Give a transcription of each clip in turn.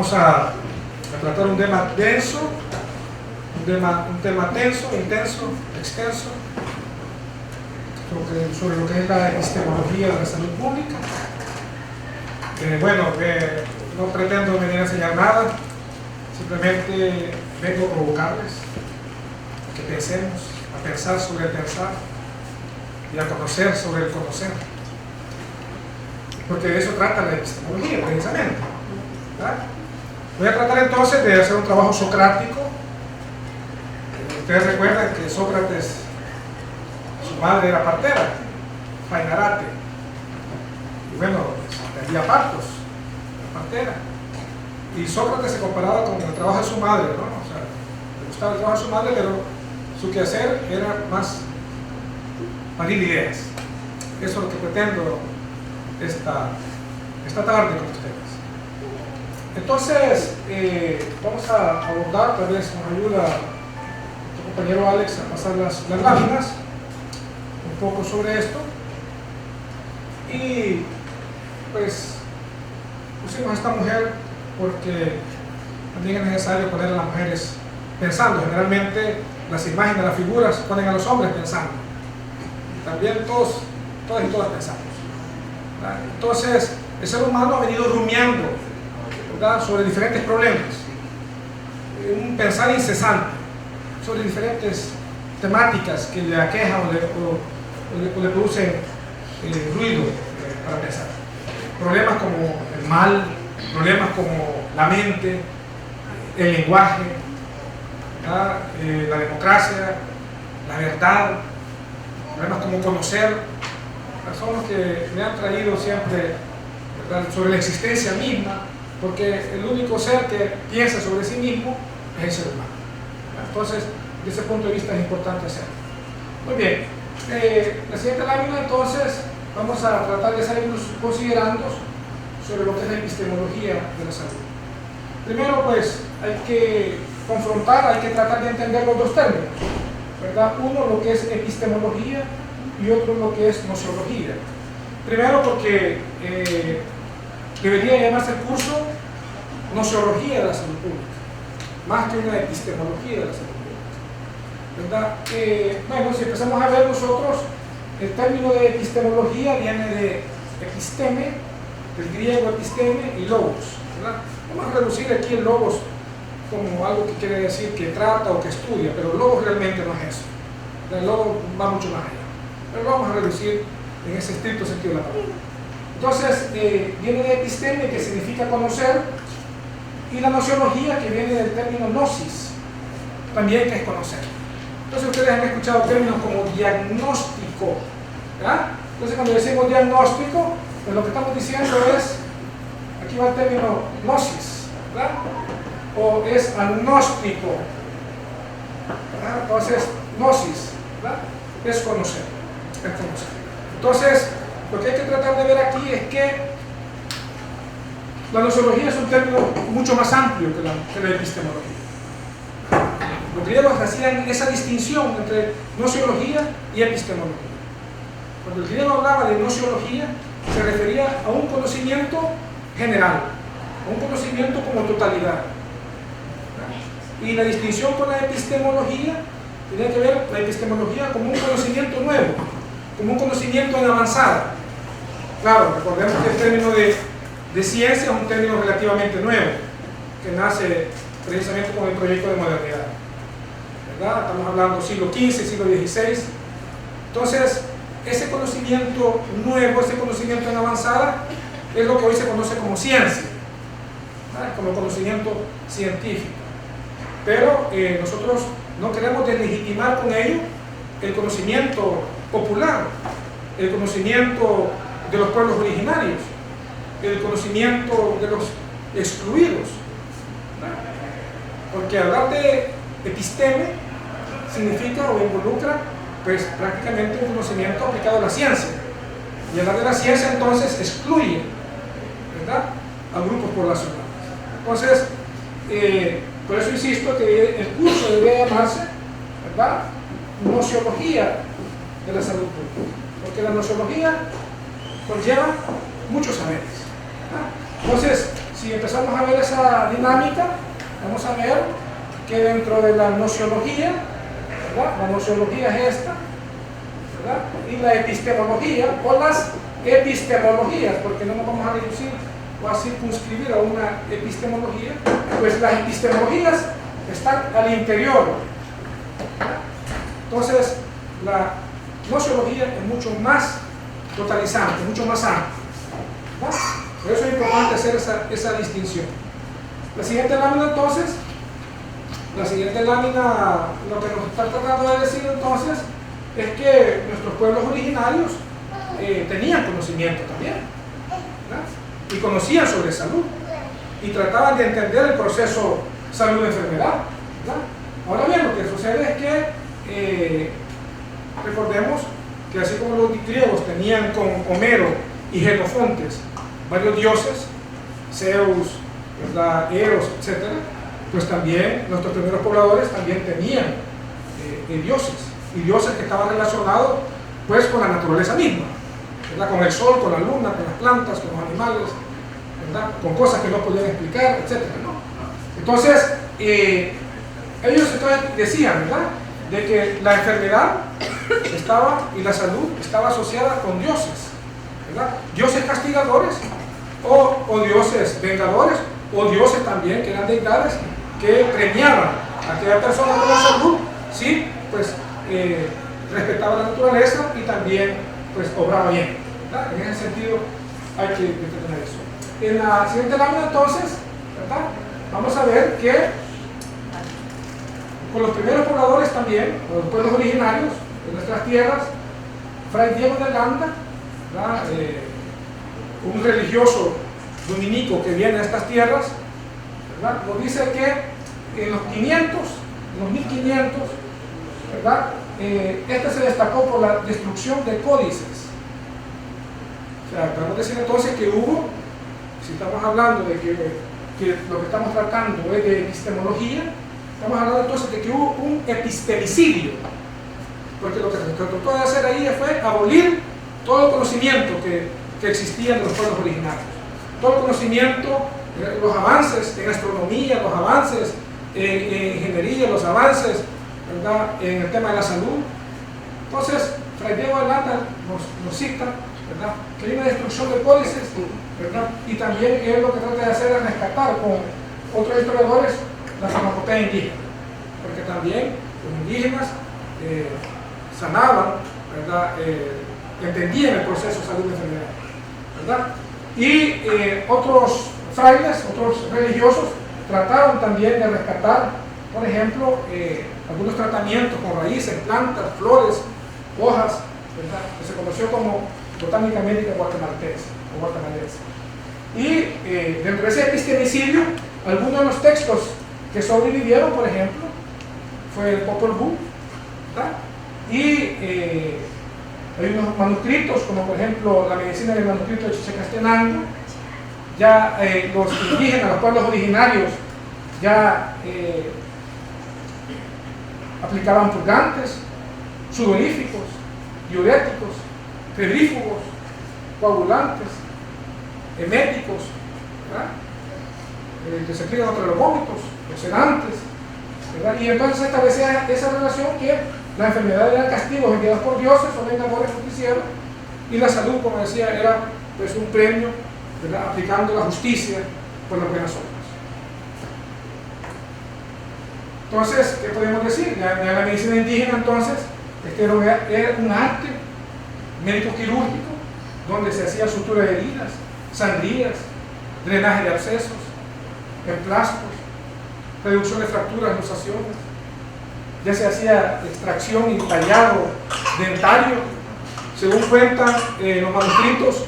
vamos a tratar un tema denso, un tema tenso, intenso, extenso, sobre lo que es la epistemología de la salud pública. No pretendo venir a enseñar nada, simplemente vengo a provocarles, a que pensemos, a pensar sobre el pensar y a conocer sobre el conocer. Porque de eso trata la epistemología, precisamente. ¿Verdad? Voy a tratar entonces de hacer un trabajo socrático. Ustedes recuerdan que Sócrates, su madre era partera, Fainarate. Y bueno, había partos, la partera. Y Sócrates se comparaba con el trabajo de su madre, ¿no? O sea, le gustaba el trabajo de su madre, pero su quehacer era más parir ideas. Eso es lo que pretendo esta tarde con ustedes. Entonces, vamos a abordar, tal vez nos ayuda nuestro compañero Alex a pasar las láminas un poco sobre esto. Y pues pusimos a esta mujer porque también es necesario poner a las mujeres pensando. Generalmente las imágenes, las figuras ponen a los hombres pensando. También todas y todas pensamos. ¿Verdad? Entonces, el ser humano ha venido rumiando, ¿verdad?, sobre diferentes problemas, un pensar incesante sobre diferentes temáticas que le aquejan o le producen ruido para pensar. Problemas como el mal, problemas como la mente, el lenguaje, la democracia, la verdad, problemas como conocer. Son los que me han traído siempre, ¿verdad?, sobre la existencia misma, porque el único ser que piensa sobre sí mismo es el ser humano. Entonces, desde ese punto de vista es importante hacerlo. Muy bien, la siguiente lámina entonces vamos a tratar de hacer unos considerandos sobre lo que es la epistemología de la salud. Primero, pues, hay que confrontar, hay que tratar de entender los dos términos, ¿verdad? Uno, lo que es epistemología, y otro, lo que es nociología. Primero, porque debería llamarse el curso Nociología de la salud pública, más que una epistemología de la salud pública, ¿verdad? Si empezamos a ver nosotros, el término de epistemología viene de episteme, del griego episteme, y logos, ¿verdad? Vamos a reducir aquí el logos como algo que quiere decir que trata o que estudia, pero el logos realmente no es eso. El logos va mucho más allá, pero lo vamos a reducir en ese estricto sentido de la palabra. Entonces, viene de episteme, que significa conocer, y la nociología, que viene del término gnosis, también, que es conocer. Entonces, ustedes han escuchado términos como diagnóstico, ¿verdad? Entonces, cuando decimos diagnóstico, pues lo que estamos diciendo es, aquí va el término gnosis, ¿verdad?, o es agnóstico, ¿verdad? Entonces, gnosis, ¿verdad?, es conocer, es conocer. Entonces, lo que hay que tratar de ver aquí es que la nociología es un término mucho más amplio que la epistemología. Los griegos hacían esa distinción entre nociología y epistemología. Cuando el griego hablaba de nociología, se refería a un conocimiento general, a un conocimiento como totalidad. Y la distinción con la epistemología tiene que ver la epistemología como un conocimiento nuevo, como un conocimiento en avanzada. Claro, recordemos que el término de ciencia es un término relativamente nuevo, que nace precisamente con el proyecto de modernidad, ¿verdad? Estamos hablando siglo XV, siglo XVI. Entonces, ese conocimiento nuevo, ese conocimiento en avanzada, es lo que hoy se conoce como ciencia, ¿verdad?, como conocimiento científico. Pero nosotros no queremos deslegitimar con ello el conocimiento popular, el conocimiento de los pueblos originarios, el conocimiento de los excluidos, ¿verdad? Porque hablar de episteme significa o involucra, pues, prácticamente un conocimiento aplicado a la ciencia, y hablar de la ciencia entonces excluye, ¿verdad?, a grupos poblacionales. Entonces, por eso insisto que el curso debe llamarse, ¿verdad?, nociología de la salud pública, porque la nociología conlleva muchos saberes, ¿verdad? Entonces, si si empezamos a ver esa dinámica, vamos a ver que dentro de la nociología, ¿verdad? La nociología es esta, ¿verdad? Y la epistemología, o las epistemologías, porque no nos vamos a reducir o a circunscribir a una epistemología, pues las epistemologías están al interior. Entonces, la nociología es mucho más totalizante, mucho más amplia. Por eso es importante hacer esa distinción. La siguiente lámina, entonces, lo que nos está tratando de decir entonces es que nuestros pueblos originarios tenían conocimiento también, ¿verdad? Y conocían sobre salud y trataban de entender el proceso salud-enfermedad, ¿verdad? Ahora bien, lo que sucede es que recordemos que así como los griegos tenían con Homero y Jenofontes varios dioses, Zeus, ¿verdad? Eros, etc., pues también nuestros primeros pobladores también tenían dioses, y dioses que estaban relacionados pues con la naturaleza misma, ¿verdad? Con el sol, con la luna, con las plantas, con los animales, ¿verdad? Con cosas que no podían explicar, etc., ¿no? Entonces, ellos entonces decían, ¿verdad?, de que la enfermedad y la salud estaba asociada con dioses, ¿verdad? Dioses castigadores o dioses vengadores, o dioses también que eran deidades que premiaban a aquella persona con la salud, sí, pues respetaba la naturaleza y también pues obraba bien, ¿verdad? En ese sentido hay que tener eso. En la siguiente lámina entonces, ¿verdad?, vamos a ver que con los primeros pobladores también, con los pueblos originarios de nuestras tierras, Fray Diego de Landa, ¿verdad?, un religioso dominico que viene a estas tierras, ¿verdad?, nos dice que en los 1500, ¿verdad?, este se destacó por la destrucción de códices. O sea, podemos decir entonces que hubo, si estamos hablando de que lo que estamos tratando es de epistemología, estamos hablando entonces de que hubo un epistemicidio, porque lo que se trató de hacer ahí fue abolir todo el conocimiento que existía en los pueblos originarios, todo el conocimiento, los avances en astronomía, los avances en ingeniería, los avances, ¿verdad?, en el tema de la salud. Entonces, Fray Diego de Landa nos cita, ¿verdad?, que hay una destrucción de códices, ¿verdad?, y también él lo que trata de hacer es rescatar con otros historiadores la farmacopea indígena, porque también los indígenas sanaban, ¿verdad?, entendían el proceso de salud y enfermedad, ¿verdad? Y otros frailes, otros religiosos, trataron también de rescatar, por ejemplo, algunos tratamientos con raíces, plantas, flores, hojas, ¿verdad?, que se conoció como botánica médica guatemalteca. Y dentro de ese epistemicidio, algunos de los textos que sobrevivieron, por ejemplo, fue el Popol Vuh, ¿verdad? Y hay unos manuscritos, como por ejemplo la medicina del manuscrito de Chichicastenango. Ya los indígenas, los pueblos originarios, ya aplicaban purgantes, sudoríficos, diuréticos, febrífugos, coagulantes, eméticos, ¿verdad?, que se aplican contra los vómitos, los sedantes, ¿verdad? Y entonces se establecía esa relación que la enfermedad era castigos enviados por dioses o vengadores justicieros, y la salud, como decía, era pues un premio, ¿verdad?, aplicando la justicia por las buenas obras. Entonces, ¿qué podemos decir? La medicina indígena, entonces, era un arte médico-quirúrgico donde se hacía sutura de heridas, sangrías, drenaje de abscesos, emplastos, reducción de fracturas, luxaciones. Ya se hacía extracción y tallado dentario. Según cuentan los manuscritos,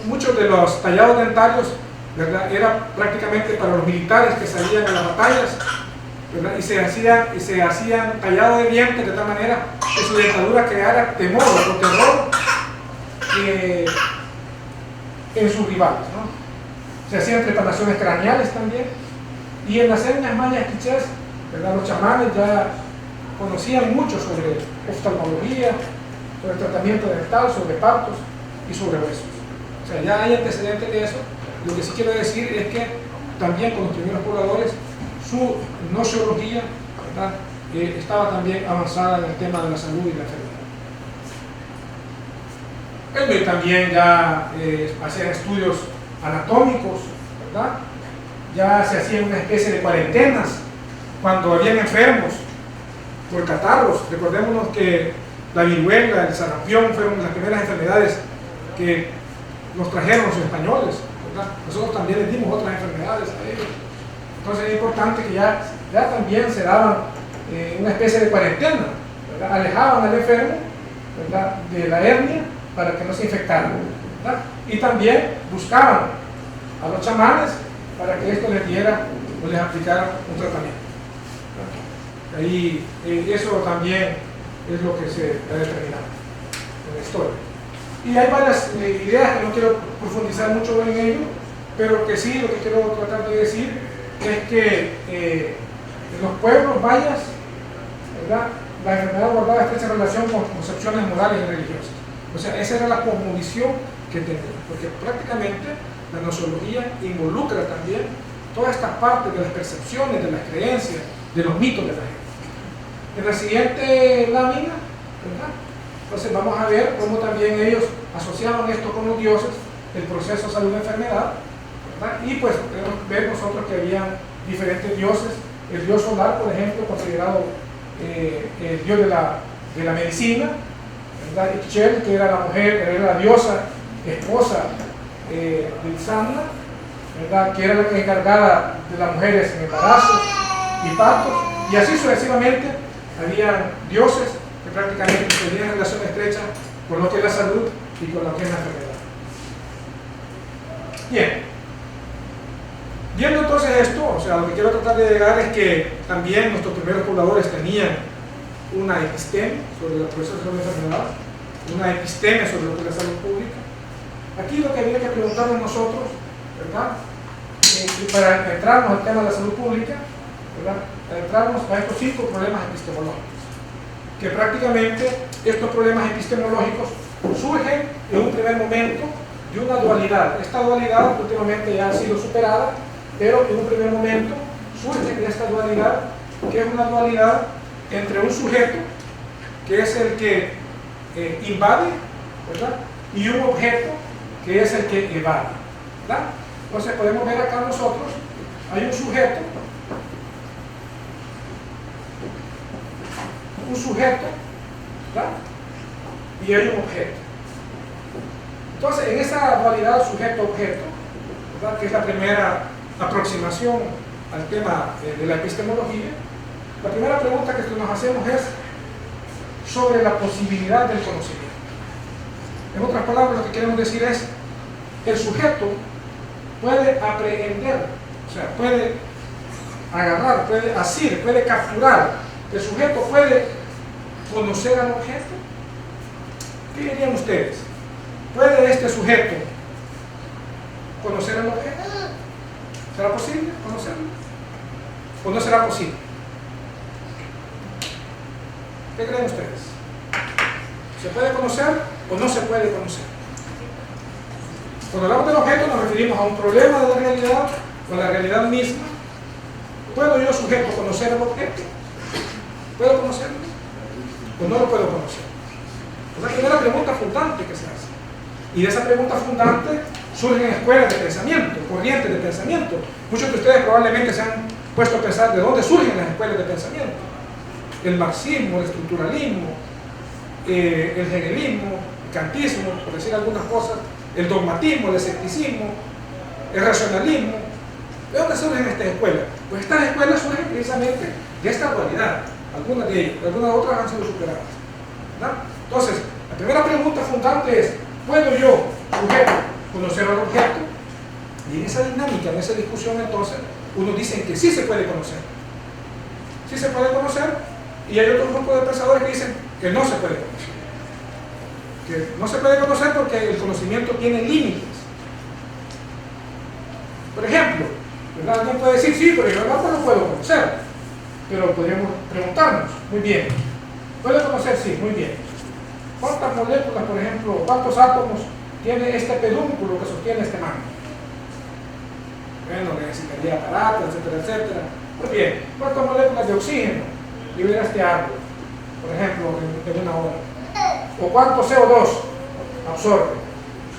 muchos de los tallados dentarios, ¿verdad?, era prácticamente para los militares que salían a las batallas, ¿verdad?, y se hacían tallados de dientes de tal manera que su dentadura creara temor o terror en sus rivales, ¿no? Se hacían preparaciones craneales también, y en las etnias mayas quichés, ¿verdad?, los chamanes ya conocían mucho sobre oftalmología, sobre tratamiento dental, sobre partos y sobre huesos. O sea, ya hay antecedentes de eso, Lo que sí quiero decir es que también con los primeros pobladores su nociología, ¿verdad?, estaba también avanzada en el tema de la salud y la enfermedad. Ellos también ya hacían estudios anatómicos, ¿verdad? Ya se hacían una especie de cuarentenas cuando habían enfermos por catarros. Recordémonos que la viruela, el sarampión fueron las primeras enfermedades que nos trajeron los españoles, ¿verdad? Nosotros también les dimos otras enfermedades a ellos. Entonces es importante que ya también se daban una especie de cuarentena, ¿verdad? Alejaban al enfermo, ¿verdad?, de la hernia para que no se infectara, ¿verdad? Y también buscaban a los chamanes para que esto les diera o les aplicara un tratamiento, ¿verdad? Ahí eso también es lo que se ha determinado en la historia. Y hay varias ideas que no quiero profundizar mucho en ello, pero que sí, lo que quiero tratar de decir es que en los pueblos mayas, ¿verdad?, la enfermedad guardaba estrecha relación con concepciones morales y religiosas. O sea, esa era la cosmovisión que tenían, porque prácticamente la nociología involucra también todas estas partes de las percepciones, de las creencias, de los mitos de la gente. En la siguiente lámina, ¿verdad?, entonces vamos a ver cómo también ellos asociaban esto con los dioses, el proceso salud-enfermedad, ¿verdad? Y pues podemos ver nosotros que habían diferentes dioses. El dios solar, por ejemplo, considerado el dios de la medicina, ¿verdad? Ixchel, que era la mujer, era la diosa esposa de Itzamna, ¿verdad?, que era la que encargada de las mujeres en embarazos y partos, y así sucesivamente. Habían dioses que prácticamente tenían relación estrecha con lo que es la salud y con lo que es la enfermedad. Bien, viendo entonces esto, o sea, lo que quiero tratar de llegar es que también nuestros primeros pobladores tenían una episteme sobre la proceso de la enfermedad, una episteme sobre lo que es la salud pública. Aquí lo que había que preguntarnos nosotros, ¿verdad?, y para entrarnos al tema de la salud pública, ¿verdad?, para entrarnos a estos 5 problemas epistemológicos, que prácticamente estos problemas epistemológicos surgen en un primer momento de una dualidad. Esta dualidad últimamente ya ha sido superada, pero en un primer momento surge de esta dualidad, que es una dualidad entre un sujeto, que es el que invade, ¿verdad?, y un objeto, que es el que evade, ¿verdad? Entonces podemos ver acá nosotros, hay un sujeto, ¿verdad?, y hay un objeto. Entonces, en esa dualidad sujeto-objeto, ¿verdad?, que es la primera aproximación al tema de la epistemología, la primera pregunta que nos hacemos es sobre la posibilidad del conocimiento. En otras palabras, lo que queremos decir es, el sujeto puede aprehender, o sea, puede agarrar, puede asir, puede capturar. El sujeto puede conocer al objeto. ¿Qué dirían ustedes? ¿Puede este sujeto conocer al objeto? ¿Será posible conocerlo? ¿O no será posible? ¿Qué creen ustedes? ¿Se puede conocer o no se puede conocer? Cuando hablamos del objeto nos referimos a un problema de la realidad o a la realidad misma. ¿Puedo yo, sujeto, conocer el objeto? ¿Puedo conocerlo? ¿O no lo puedo conocer? Es la primera pregunta fundante que se hace. Y de esa pregunta fundante surgen escuelas de pensamiento, corrientes de pensamiento. Muchos de ustedes probablemente se han puesto a pensar de dónde surgen las escuelas de pensamiento. El marxismo, el estructuralismo, el hegelismo, el kantismo, por decir algunas cosas, el dogmatismo, el escepticismo, el racionalismo. ¿De dónde surgen estas escuelas? Pues estas escuelas surgen precisamente de esta dualidad. Algunas de ellas, algunas otras han sido superadas, ¿verdad? Entonces, la primera pregunta fundante es, ¿puedo yo, sujeto, conocer al objeto? Y en esa dinámica, en esa discusión, entonces, unos dicen que sí se puede conocer. Sí se puede conocer, y hay otro grupo de pensadores que dicen que no se puede conocer. Que no se puede conocer porque el conocimiento tiene límites. Por ejemplo, ¿verdad? Alguien puede decir, sí, pero yo no lo puedo conocer. Pero podríamos preguntarnos, muy bien, ¿puede conocer? Sí, muy bien. ¿Cuántas moléculas, por ejemplo, cuántos átomos tiene este pedúnculo que sostiene este mango? Bueno, necesitaría aparatos, etcétera, etcétera. Muy bien, ¿cuántas moléculas de oxígeno libera este árbol, por ejemplo, en una hora? ¿O cuánto CO2 absorbe?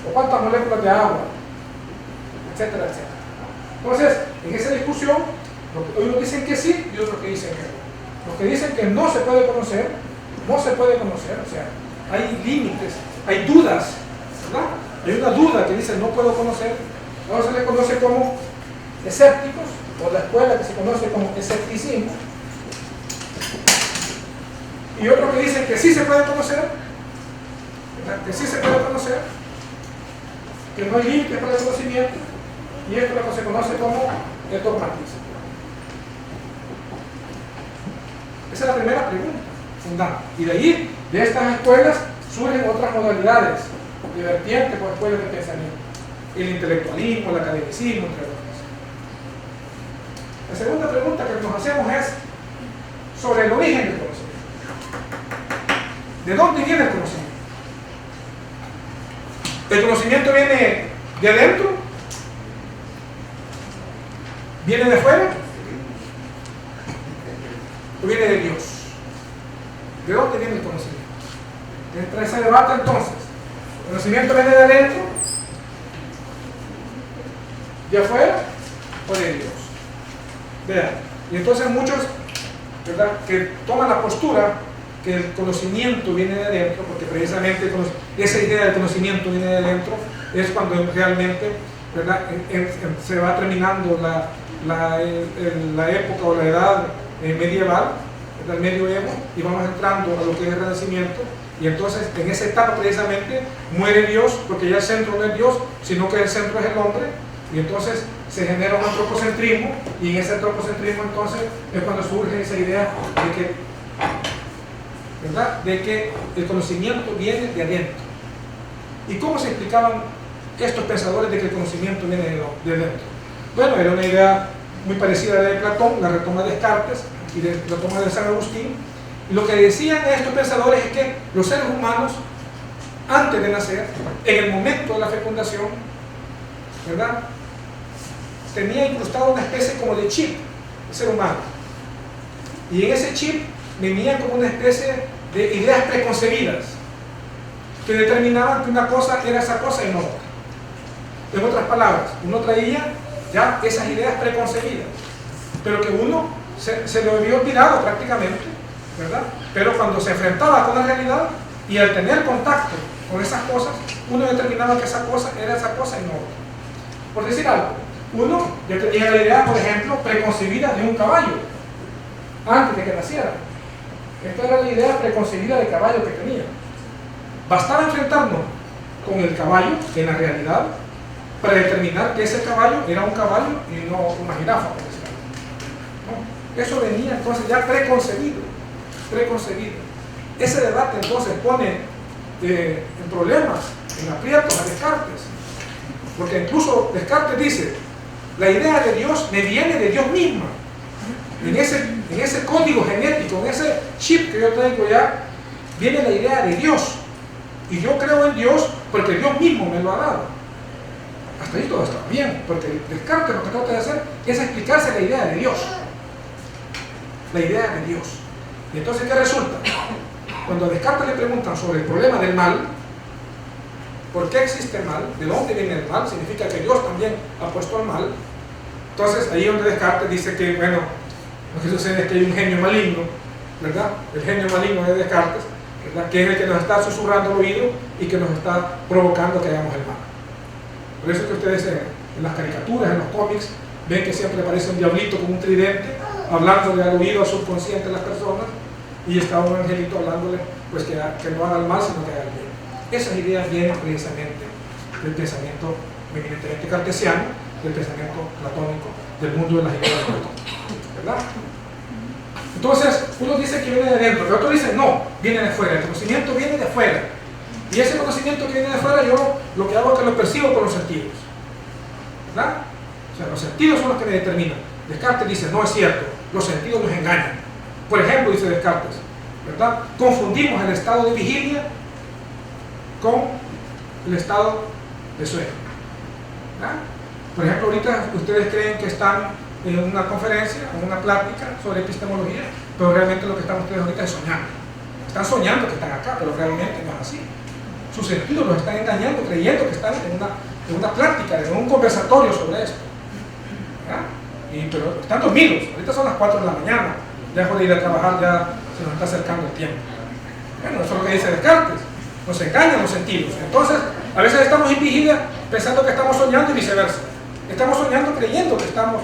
¿O cuántas moléculas de agua? Etcétera, etcétera. Entonces, en esa discusión, unos dicen que sí y otros que dicen que no. Los que dicen que no se puede conocer, no se puede conocer, o sea, hay límites, hay dudas, ¿verdad? Hay una duda que dice no puedo conocer, ahora se le conoce como escépticos, o la escuela que se conoce como escepticismo, y otros que dicen que sí se puede conocer, ¿verdad? Que sí se puede conocer, que no hay límites para el conocimiento, y esto es lo que se conoce como el dogmatismo. Esa es la primera pregunta fundamental. Y de ahí, de estas escuelas, surgen otras modalidades de vertientes o escuelas de pensamiento. El intelectualismo, el academicismo, entre otras. La segunda pregunta que nos hacemos es sobre el origen del conocimiento. ¿De dónde viene el conocimiento? ¿El conocimiento viene de adentro? ¿Viene de afuera? ¿O viene de Dios? ¿De dónde viene el conocimiento? Entra ese debate entonces. ¿El conocimiento viene de adentro? ¿De afuera? ¿O de Dios? Vean. Y entonces muchos, ¿verdad?, que toman la postura que el conocimiento viene de adentro, porque precisamente esa idea del conocimiento viene de adentro, es cuando realmente, ¿verdad?, se va terminando la época o la edad medieval, el medioevo, y vamos entrando a lo que es el Renacimiento, y entonces en esa etapa precisamente muere Dios, porque ya el centro no es Dios, sino que el centro es el hombre, y entonces se genera un antropocentrismo, y en ese antropocentrismo entonces es cuando surge esa idea de que, ¿verdad?, de que el conocimiento viene de adentro. ¿Y cómo se explicaban estos pensadores de que el conocimiento viene de adentro? Bueno, era una idea muy parecida a la de Platón, la retoma de Descartes y la retoma de San Agustín. Y lo que decían estos pensadores es que los seres humanos, antes de nacer, en el momento de la fecundación, ¿verdad?, tenía incrustado una especie como de chip, el ser humano. Y en ese chip venía como una especie de ideas preconcebidas que determinaban que una cosa era esa cosa y no otra. En otras palabras, uno traía ya esas ideas preconcebidas, pero que uno se lo había olvidado prácticamente, ¿verdad? Pero cuando se enfrentaba con la realidad y al tener contacto con esas cosas, uno determinaba que esa cosa era esa cosa y no otra. Por decir algo, uno ya tenía la idea, por ejemplo, preconcebida de un caballo antes de que naciera. Esta era la idea preconcebida de caballo que tenía. Bastaba enfrentarnos con el caballo en la realidad para determinar que ese caballo era un caballo y no una jirafa, por decirlo. ¿No? Eso venía entonces ya preconcebido. Ese debate entonces pone en problemas, en aprietos a Descartes, porque incluso Descartes dice: la idea de Dios me viene de Dios misma. En ese código genético, en ese chip que yo tengo ya, viene la idea de Dios. Y yo creo en Dios porque Dios mismo me lo ha dado. Hasta ahí todo está bien, porque Descartes lo que trata de hacer es explicarse la idea de Dios. La idea de Dios. Y entonces, ¿qué resulta? Cuando a Descartes le preguntan sobre el problema del mal, ¿por qué existe el mal? ¿De dónde viene el mal? Significa que Dios también ha puesto el mal. Entonces, ahí donde Descartes dice que, bueno, lo que sucede es que hay un genio maligno, ¿verdad? El genio maligno de Descartes, ¿verdad?, que es el que nos está susurrando al oído y que nos está provocando que hagamos el mal. Por eso es que ustedes en las caricaturas, en los cómics, ven que siempre aparece un diablito con un tridente hablándole al oído, al subconsciente de las personas, y está un angelito hablándole pues que no haga el mal, sino que haga el bien. Esas ideas vienen precisamente del pensamiento eminentemente cartesiano, del pensamiento platónico, del mundo de las ideas de Platón, ¿verdad? Entonces, uno dice que viene de dentro, el otro dice no, viene de fuera. El conocimiento viene de fuera. Y ese conocimiento que viene de fuera, yo lo que hago es que lo percibo con los sentidos, ¿verdad? O sea, los sentidos son los que me determinan. Descartes dice, no es cierto, los sentidos nos engañan. Por ejemplo, dice Descartes, ¿verdad?, confundimos el estado de vigilia con el estado de sueño, ¿verdad? Por ejemplo, ahorita ustedes creen que están en una conferencia, en una plática sobre epistemología, pero realmente lo que están ustedes ahorita es soñando. Están soñando que están acá, pero realmente no es así. Sus sentidos los están engañando, creyendo que están en una plática, en un conversatorio sobre esto. Pero están dormidos. Ahorita son las 4 de la mañana. Dejo de ir a trabajar, ya se nos está acercando el tiempo. Bueno, eso es lo que dice Descartes. Nos engañan los sentidos. Entonces, a veces estamos en vigilia pensando que estamos soñando y viceversa. Estamos soñando creyendo que estamos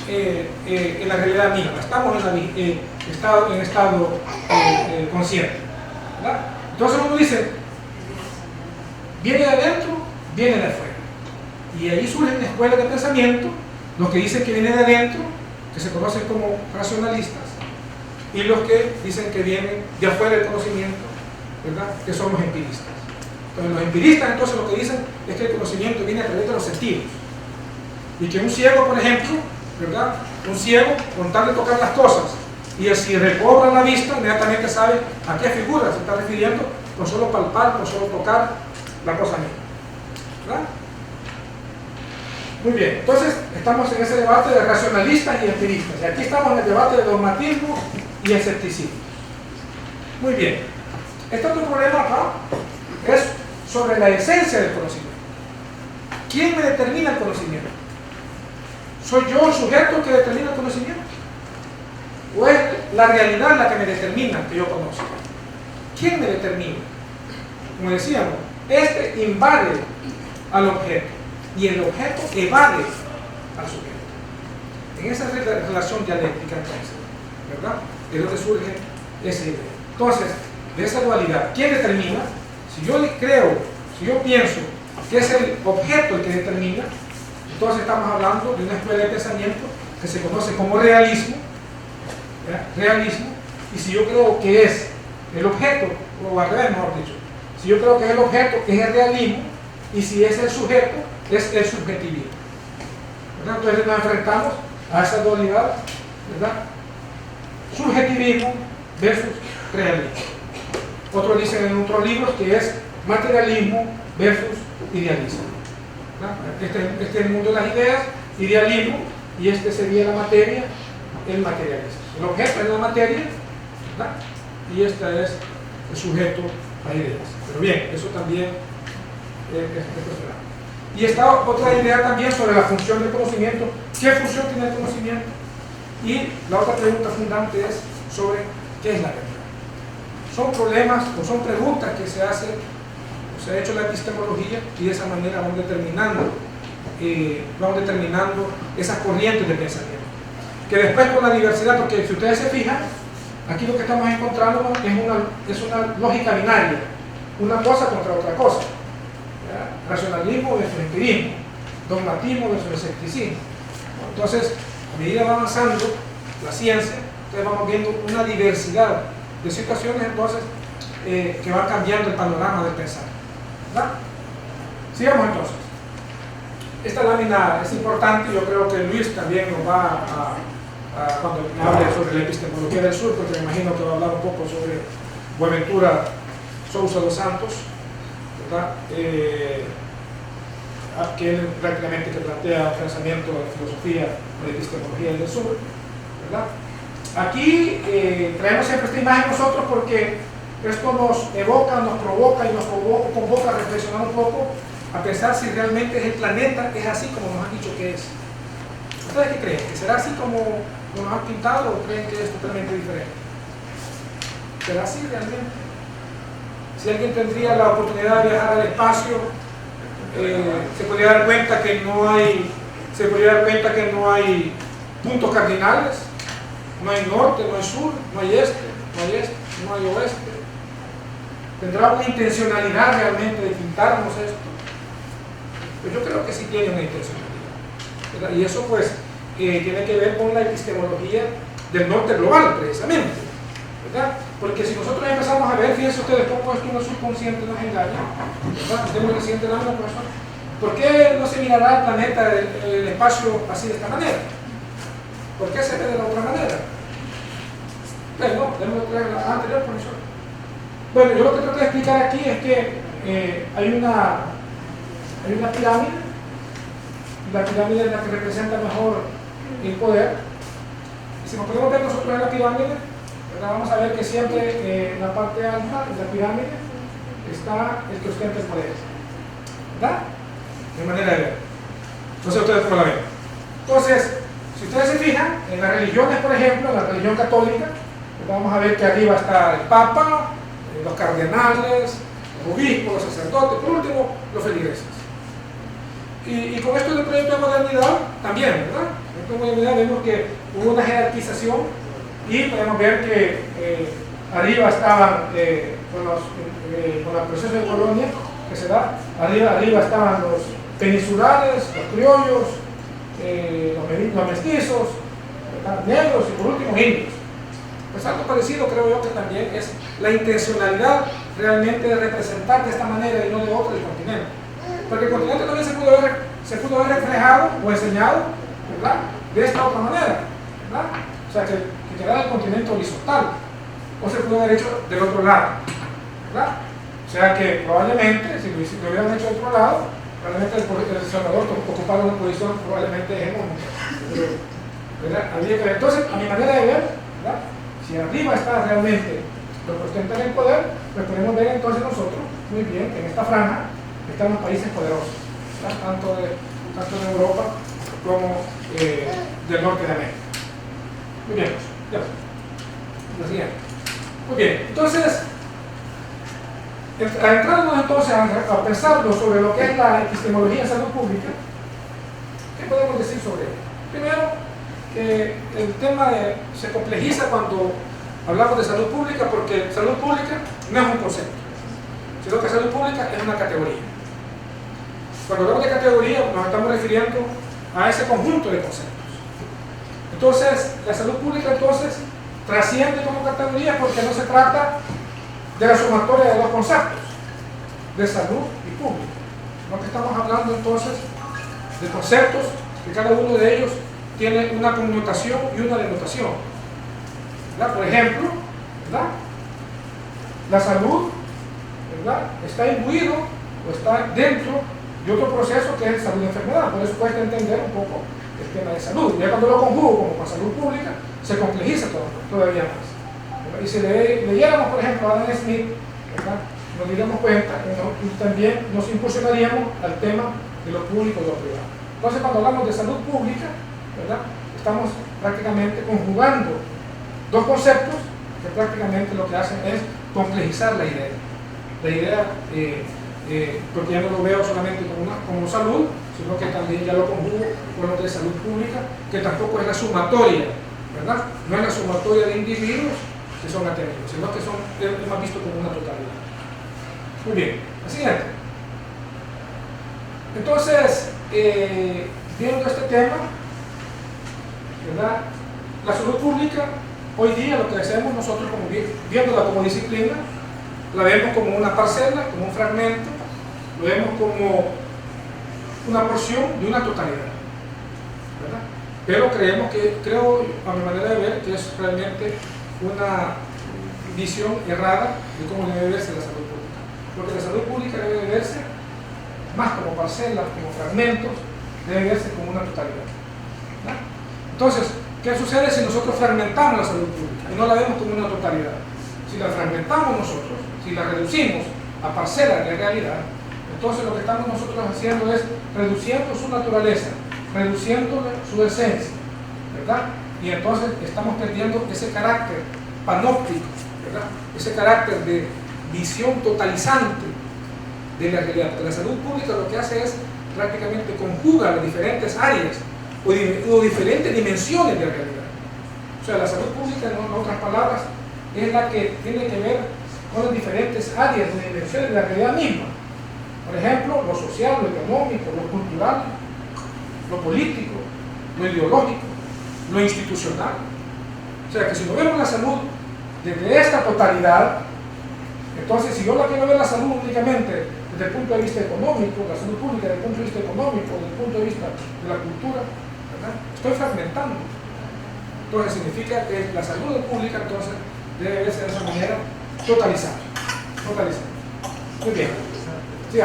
en la realidad misma. Estamos en estado consciente. ¿Verdad? Entonces uno dice, viene de adentro, viene de afuera. Y ahí surgen escuelas de pensamiento, los que dicen que viene de adentro, que se conocen como racionalistas, y los que dicen que vienen de afuera del conocimiento, ¿verdad?, que son los empiristas. Entonces los empiristas entonces lo que dicen es que el conocimiento viene a través de los sentidos. Y que un ciego, por ejemplo, ¿verdad?, un ciego, con tal de tocar las cosas, y si recobra la vista, inmediatamente sabe a qué figura se está refiriendo, con solo palpar, con solo tocar la cosa misma. ¿Verdad? Muy bien, entonces estamos en ese debate de racionalistas y empiristas. Y aquí estamos en el debate de dogmatismo y escepticismo. Muy bien, este otro problema acá es sobre la esencia del conocimiento. ¿Quién me determina el conocimiento? ¿Soy yo el sujeto que determina el conocimiento? ¿O es la realidad la que me determina que yo conozco? ¿Quién me determina? Como decíamos, este invade al objeto y el objeto evade al sujeto. En esa relación dialéctica, entonces, ¿verdad?, es donde surge esa idea. Entonces, de esa dualidad, ¿quién determina? Si yo creo, si yo pienso que es el objeto el que determina, entonces estamos hablando de una escuela de pensamiento que se conoce como realismo, ¿verdad?, realismo. Y si yo creo que es el objeto, o al revés, mejor dicho, si yo creo que es el objeto, es el realismo, y si es el sujeto, es el subjetivismo. ¿Verdad? Entonces nos enfrentamos a esa dualidad, ¿verdad?, subjetivismo versus realismo. Otros dicen en otros libros que es materialismo versus idealismo. Este es el mundo de las ideas, idealismo, y este sería la materia, el materialismo. El objeto es la materia, ¿verdad?, y este es el sujeto a ideas. Pero bien, eso también es cuestionable. Y está otra idea también sobre la función del conocimiento. ¿Qué función tiene el conocimiento? Y la otra pregunta fundante es sobre qué es la verdad. Son problemas o son preguntas que se hacen, o se ha hecho la epistemología, y de esa manera vamos determinando esas corrientes de pensamiento. Que después con la diversidad, porque si ustedes se fijan, aquí lo que estamos encontrando es una lógica binaria, una cosa contra otra cosa. ¿Verdad? Racionalismo versus empirismo, dogmatismo versus escepticismo. Entonces, a medida que va avanzando la ciencia, entonces vamos viendo una diversidad de situaciones entonces que van cambiando el panorama del pensar. ¿Verdad? Sigamos entonces. Esta lámina es importante, yo creo que Luis también nos va cuando hable sobre la epistemología del sur, porque me imagino que va a hablar un poco sobre Buenaventura Sousa dos Santos, ¿verdad?, que él prácticamente que plantea un pensamiento de filosofía de epistemología del sur, ¿verdad? Aquí traemos siempre esta imagen nosotros porque esto nos evoca, nos provoca y nos convoca a reflexionar un poco, a pensar si realmente el planeta es así como nos han dicho que es. ¿Ustedes qué creen? ¿Que será así como nos han pintado o creen que es totalmente diferente? ¿Será así realmente? Si alguien tendría la oportunidad de viajar al espacio, se podría dar cuenta que no hay puntos cardinales, no hay norte, no hay sur, no hay este, no hay oeste. ¿Tendrá una intencionalidad realmente de pintarnos esto? Pues yo creo que sí tiene una intencionalidad, ¿verdad? Y eso pues tiene que ver con la epistemología del norte global precisamente, ¿verdad? Porque si nosotros empezamos a ver, fíjense ustedes cómo esto no es subconsciente, nos engaña, ¿verdad? Tenemos la siguiente lámina, profesor. ¿Por qué no se mirará el planeta, el espacio así de esta manera? ¿Por qué se ve de la otra manera? No, déjame la anterior, profesor. Bueno, yo lo que trato de explicar aquí es que hay una pirámide, la pirámide es la que representa mejor el poder. Y si nos podemos ver nosotros en la pirámide, ¿verdad? Vamos a ver que siempre en la parte alta de la pirámide está el que ostenta el poder, ¿verdad? De manera de ver. Entonces, ustedes cómo la ven. Entonces, si ustedes se fijan, en las religiones, por ejemplo, en la religión católica, vamos a ver que arriba está el Papa, los cardenales, los obispos, los sacerdotes, por último, los feligreses. Y con esto del proyecto de modernidad, también, ¿verdad? En el proyecto de modernidad vemos que hubo una jerarquización y podemos ver que arriba estaban, con el proceso de colonia que se da, arriba estaban los peninsulares, los criollos, los mestizos, negros y por último indios. Pues algo parecido creo yo que también es la intencionalidad realmente de representar de esta manera y no de otra el continente. Porque el continente también se pudo haber reflejado o enseñado, ¿verdad?, de esta otra manera, ¿verdad? O sea, que quedara el continente horizontal, o se pudo haber hecho del otro lado, ¿verdad? O sea que probablemente, si lo hubieran hecho del otro lado, probablemente el Salvador ocupara una posición probablemente hegemónica. Entonces, a mi manera de ver, ¿verdad?, si arriba está realmente lo que ostenta el poder, pues podemos ver entonces nosotros muy bien que en esta franja están los países poderosos, tanto de Europa como del norte de América. Muy bien, ya. Lo siguiente. Muy bien, entonces, entrándonos entonces a pensarlo sobre lo que es la epistemología en salud pública, ¿qué podemos decir sobre ello? Primero, que el tema se complejiza cuando hablamos de salud pública, porque salud pública no es un concepto, sino que salud pública es una categoría. Cuando hablamos de categoría nos estamos refiriendo a ese conjunto de conceptos. Entonces, la salud pública entonces trasciende como categoría porque no se trata de la sumatoria de dos conceptos, de salud y pública, sino que estamos hablando entonces de conceptos que cada uno de ellos tiene una connotación y una denotación, ¿verdad? Por ejemplo, ¿verdad?, la salud, ¿verdad?, está imbuido o está dentro de otro proceso que es salud y enfermedad. Por eso cuesta entender un poco el tema de salud. Ya cuando lo conjugo como con salud pública, se complejiza todavía más. Y si leyéramos, por ejemplo, a Adam Smith, ¿verdad?, nos daríamos cuenta que también nos impulsionaríamos al tema de lo público y lo privado. Entonces, cuando hablamos de salud pública, ¿verdad?, estamos prácticamente conjugando dos conceptos que prácticamente lo que hacen es complejizar la idea. La idea, porque ya no lo veo solamente como salud, sino que también ya lo conjugo con lo de salud pública, que tampoco es la sumatoria, ¿verdad? No es la sumatoria de individuos que son atendidos, sino que es más visto como una totalidad. Muy bien, la siguiente. Entonces, viendo este tema, ¿verdad?, la salud pública, hoy día lo que hacemos nosotros, viéndola como disciplina, la vemos como una parcela, como un fragmento, lo vemos como una porción de una totalidad, ¿verdad? Pero creo, a mi manera de ver, que es realmente una visión errada de cómo debe verse la salud pública. Porque la salud pública debe verse más como parcelas, como fragmentos, debe verse como una totalidad, ¿verdad? Entonces, ¿qué sucede si nosotros fragmentamos la salud pública y no la vemos como una totalidad? Si la fragmentamos nosotros, si la reducimos a parcelas de realidad, entonces lo que estamos nosotros haciendo es reduciendo su naturaleza, reduciendo su esencia, ¿verdad? Y entonces estamos perdiendo ese carácter panóptico, ¿verdad?, ese carácter de visión totalizante de la realidad. Porque la salud pública lo que hace es prácticamente conjuga las diferentes áreas o diferentes dimensiones de la realidad. O sea, la salud pública, en otras palabras, es la que tiene que ver con las diferentes áreas de dimensiones de la realidad misma. Por ejemplo, lo social, lo económico, lo cultural, lo político, lo ideológico, lo institucional. O sea, que si no vemos la salud desde esta totalidad, entonces si yo la quiero ver la salud únicamente desde el punto de vista económico, la salud pública desde el punto de vista económico, desde el punto de vista de la cultura, ¿verdad?, estoy fragmentando. Entonces significa que la salud pública entonces debe verse de esa manera totalizada. Muy bien. Sí,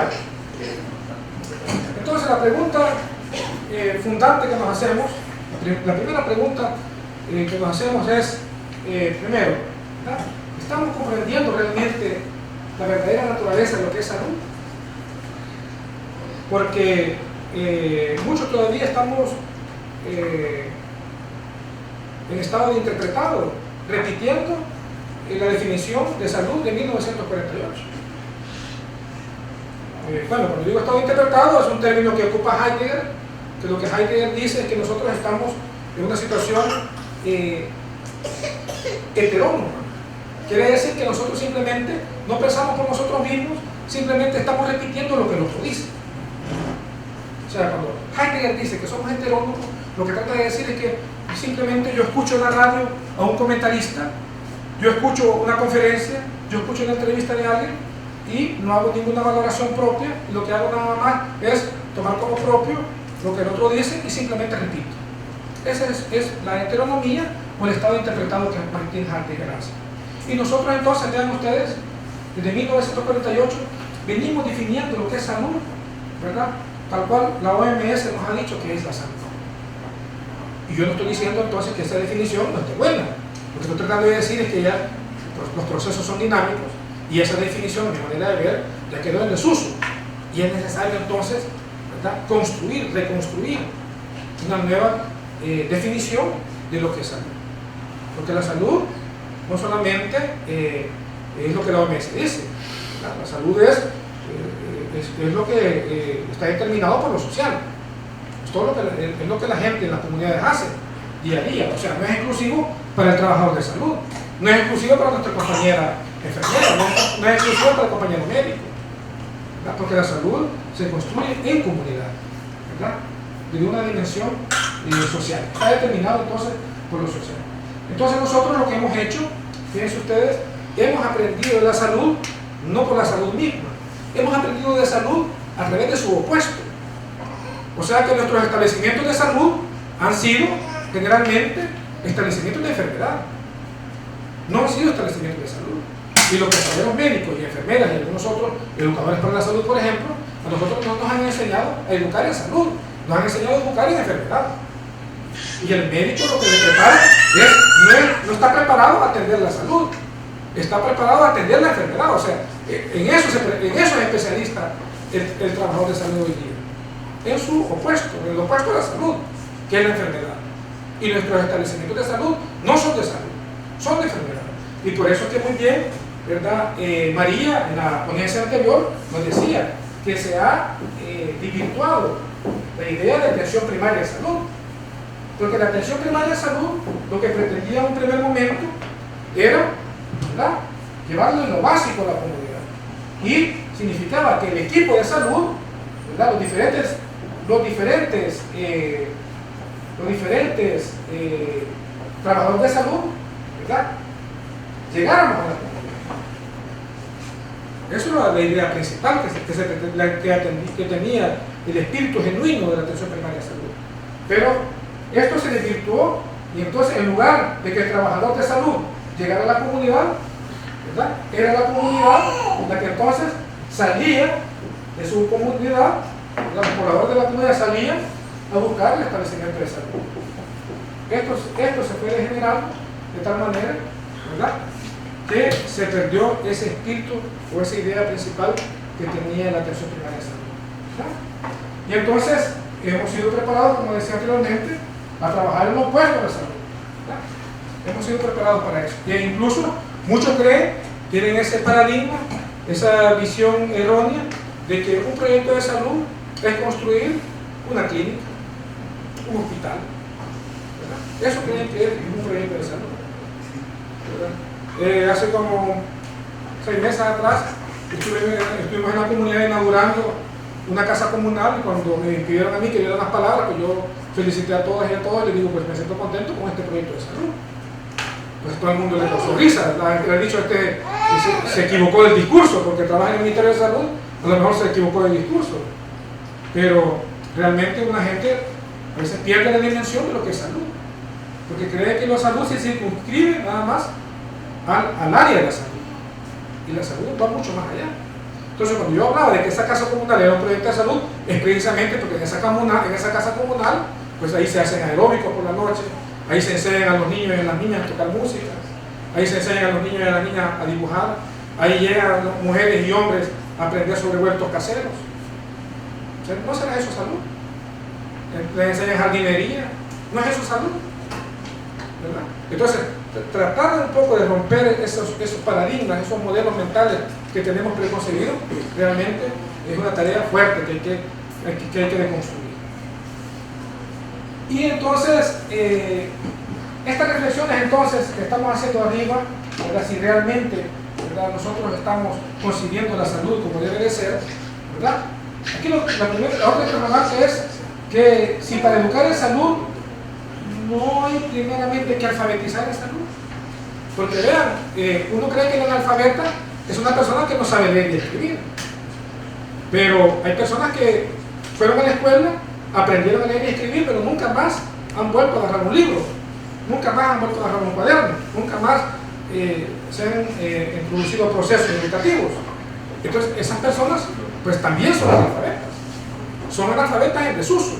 entonces la pregunta fundante que nos hacemos, la primera pregunta que nos hacemos es, primero, ¿verdad? ¿Estamos comprendiendo realmente la verdadera naturaleza de lo que es salud? Porque muchos todavía estamos en estado de interpretado, repitiendo la definición de salud de 1948. Bueno, cuando digo estado interpretado es un término que ocupa Heidegger, que lo que Heidegger dice es que nosotros estamos en una situación heterónoma. Quiere decir que nosotros simplemente no pensamos por nosotros mismos, simplemente estamos repitiendo lo que el otro dice. O sea, cuando Heidegger dice que somos heterónomos, lo que trata de decir es que simplemente yo escucho en la radio a un comentarista, yo escucho una conferencia, yo escucho una entrevista de alguien y no hago ninguna valoración propia, y lo que hago nada más es tomar como propio lo que el otro dice y simplemente repito. Esa es la heteronomía o el estado interpretado que Martin Heidegger hace. Y nosotros entonces, vean ustedes, desde 1948 venimos definiendo lo que es salud, ¿verdad? Tal cual la OMS nos ha dicho que es la salud. Y yo no estoy diciendo entonces que esa definición no esté buena. Lo que estoy tratando de decir es que ya los procesos son dinámicos y esa definición, a mi manera de ver, ya quedó en desuso. Y es necesario entonces, ¿verdad?, construir, reconstruir una nueva definición de lo que es salud. Porque la salud no solamente es lo que la OMS dice, ¿verdad? La salud es lo que está determinado por lo social. Es lo que la gente en las comunidades hace día a día. O sea, no es exclusivo para el trabajador de salud, no es exclusivo para nuestra compañera enfermera, no es exclusivo para el compañero médico, ¿verdad? Porque la salud se construye en comunidad, ¿verdad?, de una dimensión social. Está determinado entonces por lo social. Entonces nosotros lo que hemos hecho, fíjense ustedes, hemos aprendido de la salud no por la salud misma, hemos aprendido de salud a través de su opuesto. O sea que nuestros establecimientos de salud han sido generalmente establecimientos de enfermedad, no han sido establecimientos de salud. Y los compañeros médicos y enfermeras y algunos otros educadores para la salud, por ejemplo, a nosotros no nos han enseñado a educar en salud, nos han enseñado a educar en enfermedad. Y el médico lo que le prepara no está preparado a atender la salud, está preparado a atender la enfermedad. O sea, en eso es especialista el trabajador de salud hoy día. En su opuesto, en el opuesto de la salud, que es la enfermedad. Y nuestros establecimientos de salud no son de salud, son de enfermedad. Y por eso es que muy bien, ¿verdad? María, en la ponencia anterior, nos decía que se ha desvirtuado la idea de atención primaria de salud. Porque la atención primaria de salud, lo que pretendía en un primer momento era, ¿verdad?, llevarlo en lo básico a la comunidad. Y significaba que el equipo de salud, ¿verdad?, los diferentes trabajadores de salud, ¿verdad?, llegáramos a la comunidad. Eso era la idea principal que tenía el espíritu genuino de la atención primaria de salud. Pero esto se desvirtuó y entonces en lugar de que el trabajador de salud llegara a la comunidad, ¿verdad?, era la comunidad la que entonces salía de su comunidad, los pobladores de la comunidad salían a buscar el establecimiento de salud. Esto se fue degenerando de tal manera, ¿verdad?, que se perdió ese espíritu o esa idea principal que tenía la atención primaria de salud, ¿verdad? Y entonces hemos sido preparados, como decía anteriormente, a trabajar en lo opuesto de la salud, ¿verdad? Hemos sido preparados para eso. E incluso muchos tienen ese paradigma, esa visión errónea de que un proyecto de salud es construir una clínica, un hospital, ¿verdad? Eso creen que es un proyecto de salud, ¿verdad? Hace como 6 meses atrás estuvimos en la comunidad inaugurando una casa comunal y cuando me pidieron a mí que diera unas palabras, pues yo felicité a todas y a todos y les digo, pues me siento contento con este proyecto de salud. Pues todo el mundo le causó risa, le ha dicho se equivocó del discurso, porque trabaja en el Ministerio de Salud, a lo mejor se equivocó del discurso. Pero realmente una gente a veces pierde la dimensión de lo que es salud, porque cree que la salud se circunscribe nada más al área de la salud. Y la salud va mucho más allá. Entonces, cuando yo hablaba de que esa casa comunal era un proyecto de salud, es precisamente porque en esa casa comunal, pues ahí se hacen aeróbicos por la noche, ahí se enseñan a los niños y a las niñas a tocar música, ahí se enseñan a los niños y a las niñas a dibujar, ahí llegan mujeres y hombres a aprender sobre huertos caseros. O sea, ¿no será eso salud? Les enseñan jardinería, ¿no es eso salud? ¿Verdad? Entonces, tratar un poco de romper esos paradigmas, esos modelos mentales que tenemos preconcebidos, realmente es una tarea fuerte que hay que deconstruir. Y entonces, estas reflexiones entonces que estamos haciendo arriba, ¿verdad? Si realmente, ¿verdad?, nosotros estamos concibiendo la salud como debe de ser, ¿verdad? Aquí la otra que remarca es que si para educar en salud no hay primeramente que alfabetizar en salud. Porque vean, uno cree que el analfabeta es una persona que no sabe leer y escribir. Pero hay personas que fueron a la escuela, aprendieron a leer y escribir, pero nunca más han vuelto a agarrar un libro, nunca más han vuelto a agarrar un cuaderno, nunca más se han introducido procesos educativos. Entonces, esas personas pues también son analfabetas en desuso,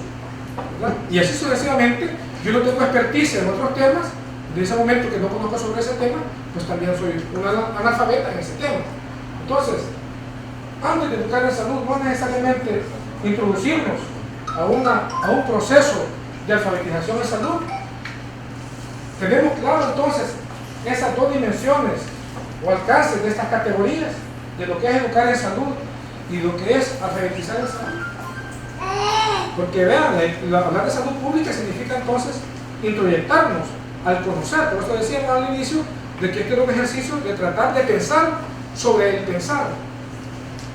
¿verdad? Y así sucesivamente. Yo no tengo experticia en otros temas, de ese momento que no conozco sobre ese tema, pues también soy un analfabeta en ese tema. Entonces, antes de educar en salud, no necesariamente introducirnos a un proceso de alfabetización en salud. Tenemos claro entonces esas dos dimensiones o alcances de estas categorías, de lo que es educar en salud y lo que es alfabetizar en salud. Porque vean, hablar de salud pública significa entonces introyectarnos al conocer. Por eso decíamos al inicio de que este era un ejercicio de tratar de pensar sobre el pensar.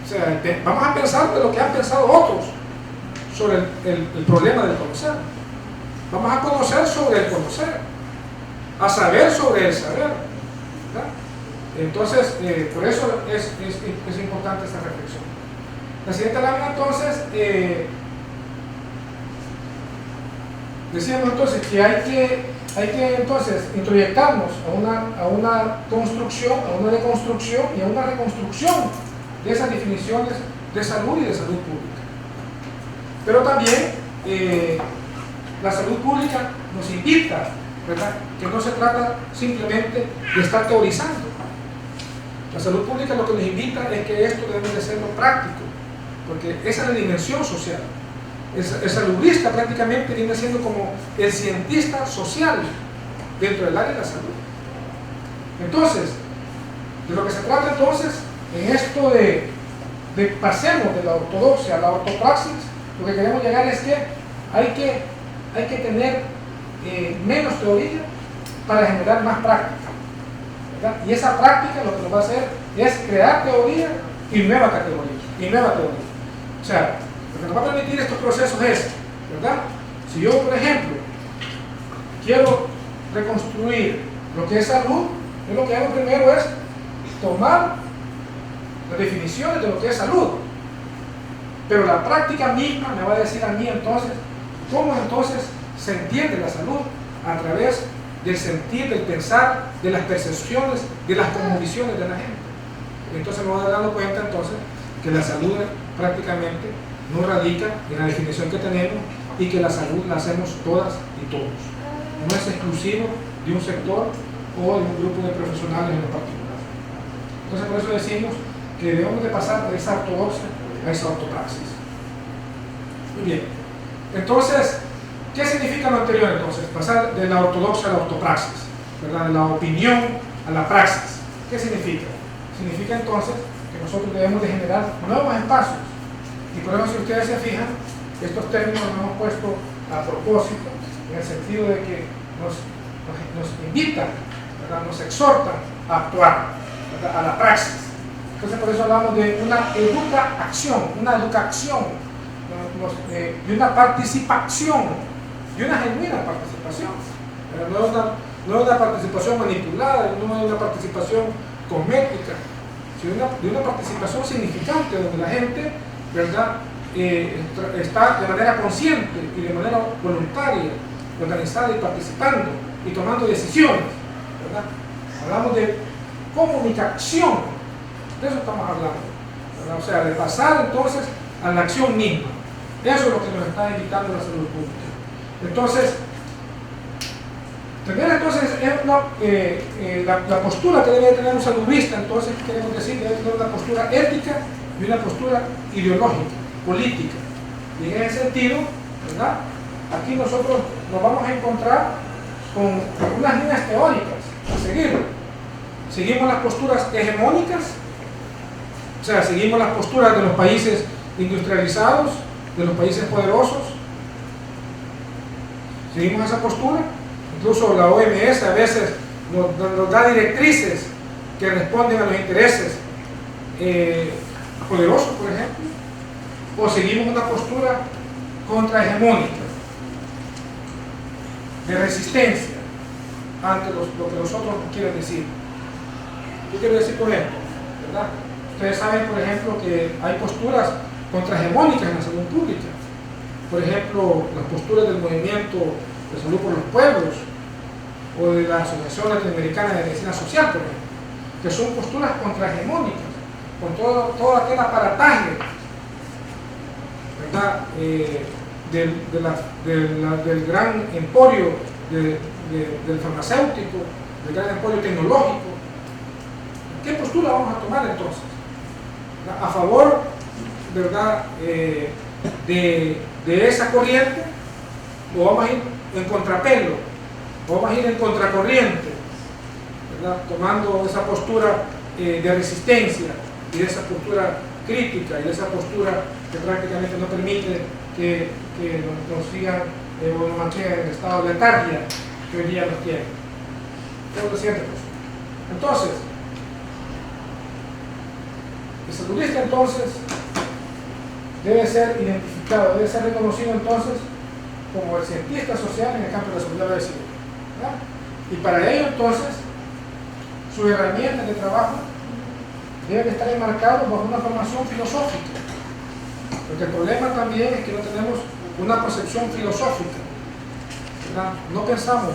O sea, vamos a pensar de lo que han pensado otros sobre el problema del conocer. Vamos a conocer sobre el conocer, a saber sobre el saber, ¿verdad? Entonces, por eso es importante esta reflexión. La siguiente lámina, entonces, decíamos entonces que hay que entonces introyectarnos a una construcción, a una deconstrucción y a una reconstrucción de esas definiciones de salud y de salud pública. Pero también la salud pública nos invita, ¿verdad?, que no se trata simplemente de estar teorizando. La salud pública lo que nos invita es que esto debe de ser lo práctico, porque esa es la dimensión social. El saludista prácticamente viene siendo como el cientista social dentro del área de la salud. Entonces, de lo que se trata entonces, en esto de pasemos de la ortodoxia a la ortopraxis, lo que queremos llegar es que hay que tener menos teoría para generar más práctica, ¿verdad? Y esa práctica lo que nos va a hacer es crear teoría y nueva categoría, O sea, lo que nos va a permitir estos procesos es, ¿verdad? Si yo, por ejemplo, quiero reconstruir lo que es salud, yo lo que hago primero es tomar las definiciones de lo que es salud. Pero la práctica misma me va a decir a mí entonces cómo entonces se entiende la salud a través del sentir, del pensar, de las percepciones, de las cosmovisiones de la gente. Entonces me voy dando cuenta entonces que la salud prácticamente no radica en la definición que tenemos y que la salud la hacemos todas y todos. No es exclusivo de un sector o de un grupo de profesionales en lo particular. Entonces por eso decimos que debemos de pasar de esa ortodoxia a esa ortopraxis. Muy bien. Entonces, ¿qué significa lo anterior entonces? Pasar de la ortodoxia a la ortopraxis, ¿verdad? De la opinión a la praxis. ¿Qué significa? Significa entonces que nosotros debemos de generar nuevos espacios. Y por eso, si ustedes se fijan, estos términos los hemos puesto a propósito, en el sentido de que nos invitan, ¿verdad?, nos exhortan a actuar, ¿verdad?, a la praxis. Entonces por eso hablamos de una educación, de una participación, de una genuina participación. No es una participación manipulada, no es una participación cosmética, sino de una participación significante, donde la gente, ¿verdad?, está de manera consciente y de manera voluntaria, organizada y participando y tomando decisiones, ¿verdad? Hablamos de comunicación, de eso estamos hablando. ¿verdad? O sea, de pasar entonces a la acción misma. Eso es lo que nos está indicando la salud pública. Entonces, tener entonces la postura que debe tener un saludista, entonces queremos decir, debe tener una postura ética y una postura ideológica, política. Y en ese sentido, ¿verdad? Aquí nosotros nos vamos a encontrar con unas líneas teóricas a seguir. Seguimos las posturas hegemónicas, o sea, seguimos las posturas de los países industrializados, de los países poderosos. Seguimos esa postura. Incluso la OMS a veces nos da directrices que responden a los intereses poderosos, por ejemplo. O seguimos una postura contrahegemónica, de resistencia ante lo que los otros quieren decir. ¿Qué quiero decir con esto? ¿Verdad? Ustedes saben, por ejemplo, que hay posturas contrahegemónicas en la salud pública. Por ejemplo, las posturas del movimiento de salud por los pueblos o de la Asociación Latinoamericana de Medicina Social, por ejemplo, que son posturas contrahegemónicas, con todo aquel aparataje, ¿verdad? Del gran emporio del farmacéutico, del gran emporio tecnológico. ¿Qué postura vamos a tomar entonces? ¿A favor, ¿verdad?, de esa corriente, o vamos a ir en contrapelo, o vamos a ir en contracorriente, ¿verdad?, tomando esa postura de resistencia y de esa postura crítica y de esa postura que prácticamente no permite que nos sigan o nos mantengan en el estado de letargia que hoy día nos tiene. ¿Qué es lo siguiente? Entonces, el saludista entonces debe ser identificado, debe ser reconocido entonces como el cientista social en el campo de la salud, ¿verdad? Y para ello entonces sus herramientas de trabajo deben estar enmarcadas bajo una formación filosófica, porque el problema también es que no tenemos una percepción filosófica, ¿verdad? No pensamos o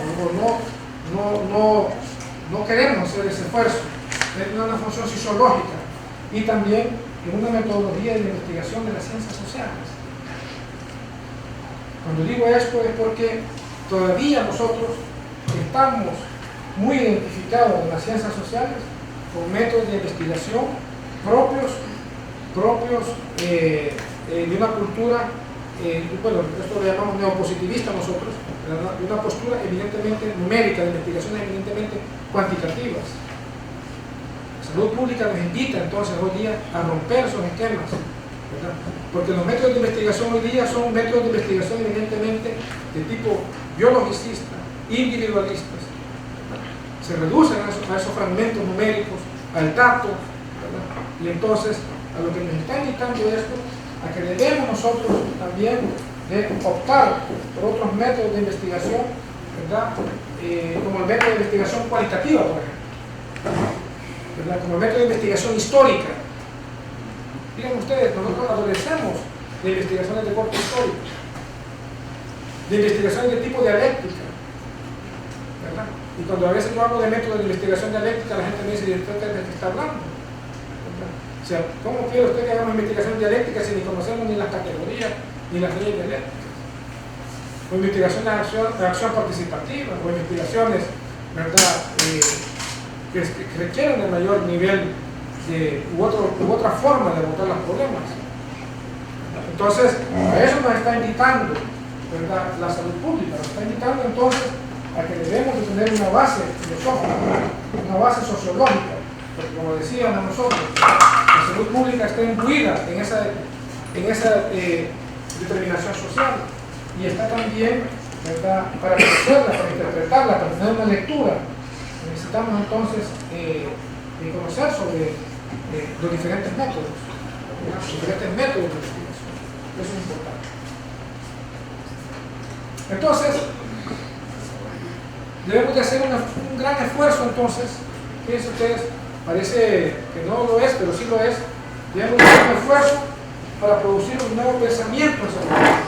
no queremos hacer ese esfuerzo, debe tener una función sociológica y también en una metodología de investigación de las ciencias sociales. Cuando digo esto es porque todavía nosotros estamos muy identificados en las ciencias sociales con métodos de investigación propios de una cultura, bueno, esto lo llamamos neopositivista nosotros, ¿verdad?, de una postura evidentemente numérica, de investigaciones evidentemente cuantitativas. La salud pública nos invita entonces hoy día a romper esos esquemas, ¿verdad?, porque los métodos de investigación hoy día son métodos de investigación evidentemente de tipo biologicista, individualistas, ¿verdad?, se reducen a esos fragmentos numéricos, al dato, ¿verdad?, y entonces a lo que nos está indicando esto, a que debemos nosotros también de optar por otros métodos de investigación, ¿verdad?, como el método de investigación cualitativa, por ejemplo, ¿verdad?, como el método de investigación histórica. Digan ustedes, nosotros adolecemos de investigaciones de corte histórico, de investigaciones de tipo dialéctica, ¿verdad? Y cuando a veces yo hablo de métodos de investigación dialéctica, la gente me dice, ¿de qué está hablando? ¿Verdad? O sea, ¿cómo quiere usted que hagamos investigación dialéctica si ni conocemos ni las categorías ni las leyes dialécticas? O investigación de acción participativa, o investigaciones, ¿verdad?, que requieren de mayor nivel u otra forma de abordar los problemas. Entonces, a eso nos está invitando, ¿verdad?, la salud pública, nos está invitando entonces a que debemos de tener una base filosófica, una base sociológica, porque como decíamos nosotros, la salud pública está imbuida en esa determinación social y está también, ¿verdad?, para conocerla, para interpretarla, para tener una lectura. Necesitamos entonces conocer sobre los diferentes métodos, los diferentes métodos de investigación. Eso es importante. Entonces, debemos de hacer un gran esfuerzo entonces. Fíjense ustedes, parece que no lo es, pero sí lo es. Debemos de hacer un esfuerzo para producir un nuevo pensamiento en salud pública.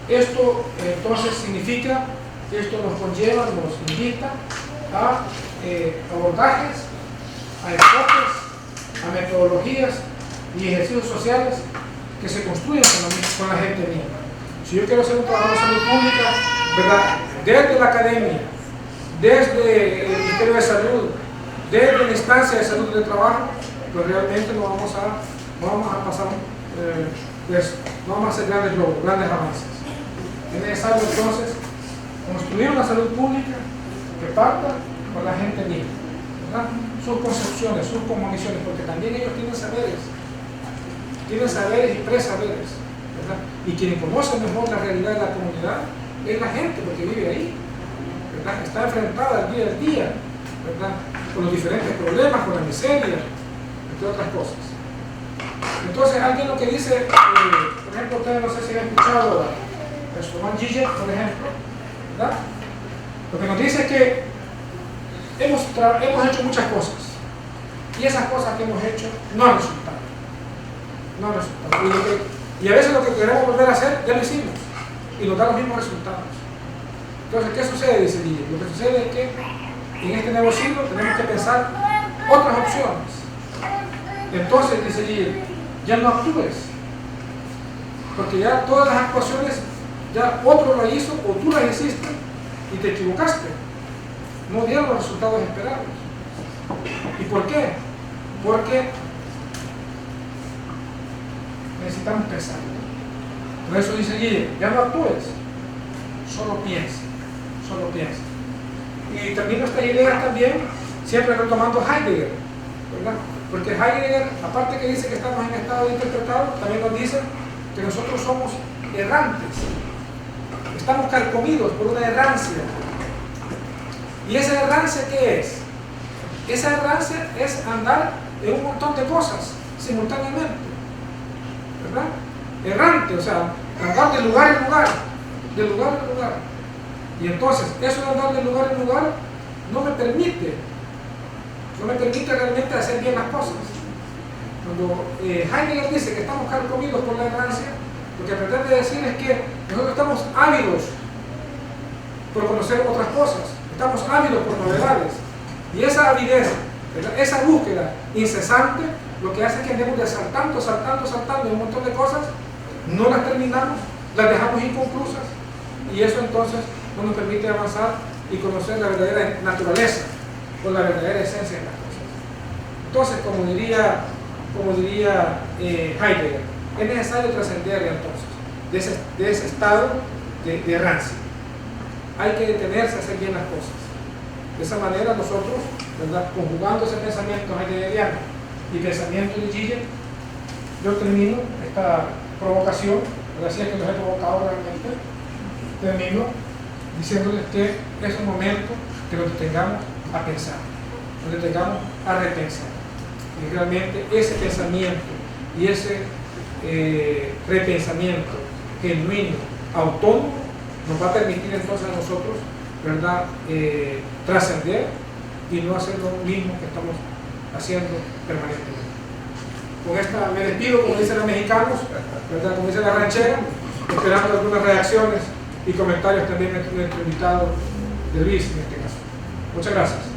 Esto entonces significa que esto nos conlleva, nos invita a abordajes, a enfoques a metodologías y ejercicios sociales que se construyen con la gente misma. Si yo quiero ser un trabajador de salud pública, ¿verdad?, desde la academia, desde el Ministerio de Salud, desde la instancia de salud del trabajo, pues realmente no vamos a pasar, pues, no vamos a hacer grandes logros, grandes avances. Es necesario entonces construir una salud pública que parta con la gente misma, ¿verdad?, sus concepciones, sus cosmovisiones, porque también ellos tienen saberes y presaberes, ¿verdad? Y quien conoce mejor la realidad de la comunidad es la gente, porque vive ahí, ¿verdad?, está enfrentada al día, ¿verdad?, con los diferentes problemas, con la miseria, entre otras cosas. Entonces, alguien lo que dice, por ejemplo, ustedes no sé si han escuchado a Sloman Zizek, por ejemplo, ¿verdad?, lo que nos dice es que hemos hecho muchas cosas, y esas cosas que hemos hecho no han resultado. Y a veces lo que queremos volver a hacer, ya lo hicimos, y nos da los mismos resultados. Entonces, ¿qué sucede? Dice Zizek. Lo que sucede es que en este nuevo siglo tenemos que pensar otras opciones. Entonces, dice Zizek, ya no actúes, porque ya todas las actuaciones, ya otro lo hizo o tú las hiciste y te equivocaste. No dieron los resultados esperados. ¿Y por qué? Porque necesitamos pensar. Por eso dice Zizek, ya no actúes, solo piensa. Y termino esta idea también, siempre retomando Heidegger, ¿verdad? Porque Heidegger, aparte que dice que estamos en estado de interpretado, también nos dice que nosotros somos errantes, estamos carcomidos por una errancia. ¿Y esa errancia qué es? Esa errancia es andar en un montón de cosas simultáneamente, ¿verdad? Errante, o sea, andar de lugar en lugar, Y entonces, eso de andar de lugar en lugar no me permite realmente hacer bien las cosas. Cuando Heidegger dice que estamos carcomidos por la errancia, lo que pretende decir es que nosotros estamos ávidos por conocer otras cosas, estamos ávidos por novedades, y esa avidez, esa búsqueda incesante, lo que hace es que andemos de saltando un montón de cosas, no las terminamos, las dejamos inconclusas, y eso entonces no nos permite avanzar y conocer la verdadera naturaleza o la verdadera esencia de las cosas. Entonces, como diría Heidegger, es necesario trascender entonces de ese estado de errancia. Hay que detenerse a hacer bien las cosas. De esa manera nosotros, ¿verdad?, conjugando ese pensamiento heideggeriano y pensamiento de Zizek, yo termino esta provocación, así es que los he provocado realmente, termino diciéndoles que es un momento que nos detengamos a pensar, nos detengamos a repensar. Y realmente ese pensamiento y ese repensamiento genuino, autónomo, nos va a permitir entonces a nosotros, ¿verdad?, trascender y no hacer lo mismo que estamos haciendo permanentemente. Con esta me despido, como dicen los mexicanos, ¿verdad?, como dice la ranchera, esperando algunas reacciones y comentarios también de nuestro invitado de Luis en este caso. Muchas gracias.